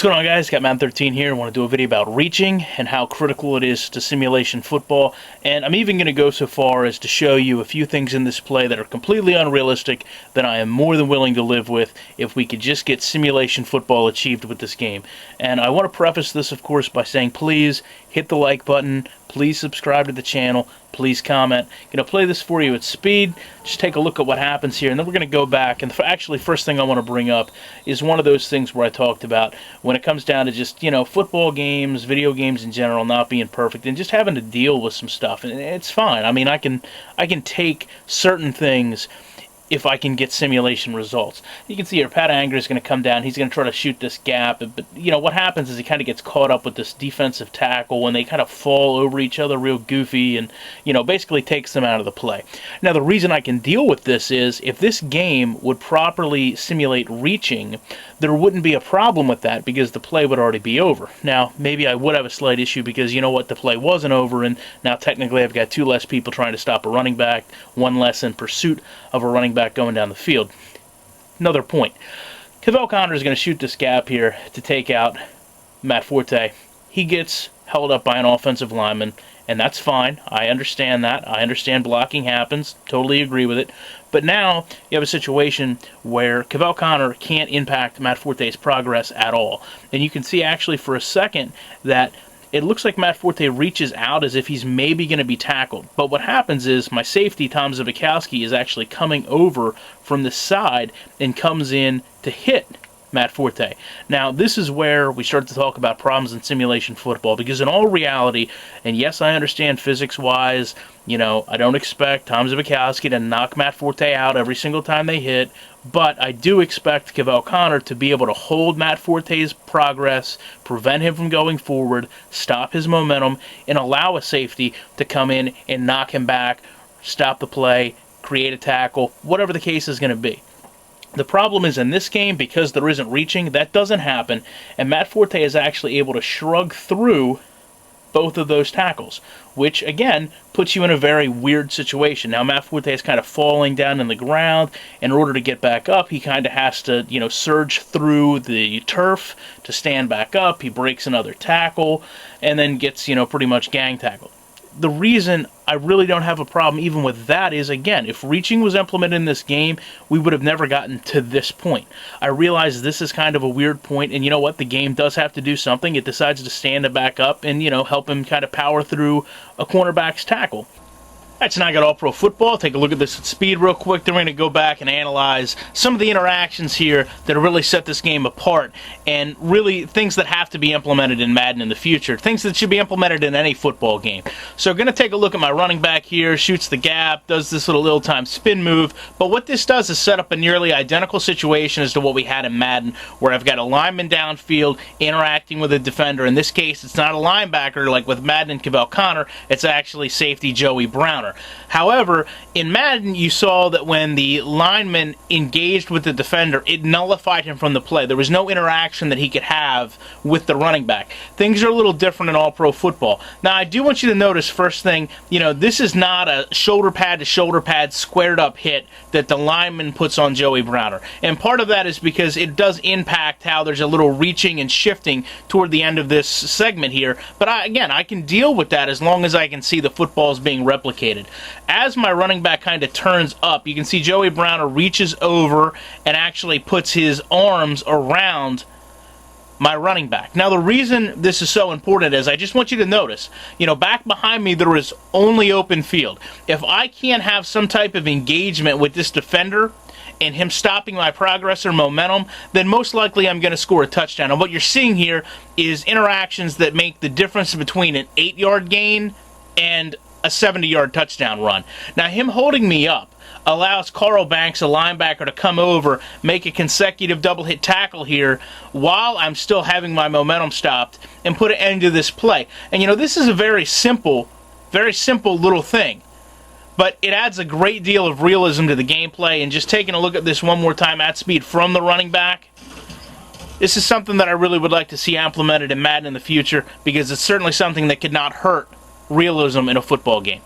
What's going on, guys? Got Madden 13 here. I want to do a video about reaching and how critical it is to simulation football. And I'm even going to go so far as to show you a few things in this play that are completely unrealistic that I am more than willing to live with if we could just get simulation football achieved with this game. And I want to preface this, of course, by saying please hit the like button, please subscribe to the channel, please comment. I'm going to play this for you at speed. Just take a look at what happens here, and then we're going to go back. And actually, first thing I want to bring up is one of those things where I talked about when it comes down to just, football games, video games in general, not being perfect, and just having to deal with some stuff. And it's fine. I mean, I can take certain things if I can get simulation results. You can see here, Pat Anger is going to come down. He's going to try to shoot this gap. But, what happens is he kind of gets caught up with this defensive tackle when they kind of fall over each other real goofy and, basically takes them out of the play. Now, the reason I can deal with this is if this game would properly simulate reaching, there wouldn't be a problem with that because the play would already be over. Now, maybe I would have a slight issue because, the play wasn't over, and now technically I've got two less people trying to stop a running back, one less in pursuit of a running back going down the field. Another point. Cavell Connor is going to shoot this gap here to take out Matt Forte. He gets held up by an offensive lineman, and that's fine. I understand that. I understand blocking happens. Totally agree with it. But now you have a situation where Cavell Connor can't impact Matt Forte's progress at all. And you can see actually for a second that it looks like Matt Forte reaches out as if he's maybe going to be tackled. But what happens is my safety, Tom Zbikowski, is actually coming over from the side and comes in to hit Matt Forte. Now, this is where we start to talk about problems in simulation football, because in all reality, and yes, I understand physics-wise, I don't expect Tom Zbikowski to knock Matt Forte out every single time they hit, but I do expect Cavell Connor to be able to hold Matt Forte's progress, prevent him from going forward, stop his momentum, and allow a safety to come in and knock him back, stop the play, create a tackle, whatever the case is going to be. The problem is in this game, because there isn't reaching, that doesn't happen, and Matt Forte is actually able to shrug through both of those tackles, which, again, puts you in a very weird situation. Now, Matt Forte is kind of falling down in the ground. In order to get back up, he kind of has to, surge through the turf to stand back up. He breaks another tackle, and then gets, pretty much gang tackled. The reason I really don't have a problem even with that is, again, if reaching was implemented in this game, we would have never gotten to this point. I realize this is kind of a weird point, and you know what? The game does have to do something. It decides to stand it back up and, help him kind of power through a cornerback's tackle. That's not got All-Pro Football. Take a look at this at speed real quick. Then we're going to go back and analyze some of the interactions here that really set this game apart, and really things that have to be implemented in Madden in the future, things that should be implemented in any football game. So we're going to take a look at my running back here, shoots the gap, does this little ill-timed spin move, but what this does is set up a nearly identical situation as to what we had in Madden, where I've got a lineman downfield interacting with a defender. In this case, it's not a linebacker like with Madden and Cavell Connor, it's actually safety Joey Browner. However, in Madden, you saw that when the lineman engaged with the defender, it nullified him from the play. There was no interaction that he could have with the running back. Things are a little different in All-Pro Football. Now, I do want you to notice, first thing, this is not a shoulder pad to shoulder pad squared up hit that the lineman puts on Joey Browner. And part of that is because it does impact how there's a little reaching and shifting toward the end of this segment here. But again, I can deal with that as long as I can see the footballs being replicated. As my running back kind of turns up, you can see Joey Browner reaches over and actually puts his arms around my running back. Now, the reason this is so important is I just want you to notice, back behind me there is only open field. If I can't have some type of engagement with this defender and him stopping my progress or momentum, then most likely I'm going to score a touchdown. And what you're seeing here is interactions that make the difference between an 8-yard gain and a 70-yard touchdown run. Now, him holding me up allows Carl Banks, a linebacker, to come over, make a consecutive double-hit tackle here while I'm still having my momentum stopped, and put an end to this play. And, this is a very simple little thing, but it adds a great deal of realism to the gameplay. And just taking a look at this one more time at speed from the running back, this is something that I really would like to see implemented in Madden in the future, because it's certainly something that could not hurt realism in a football game.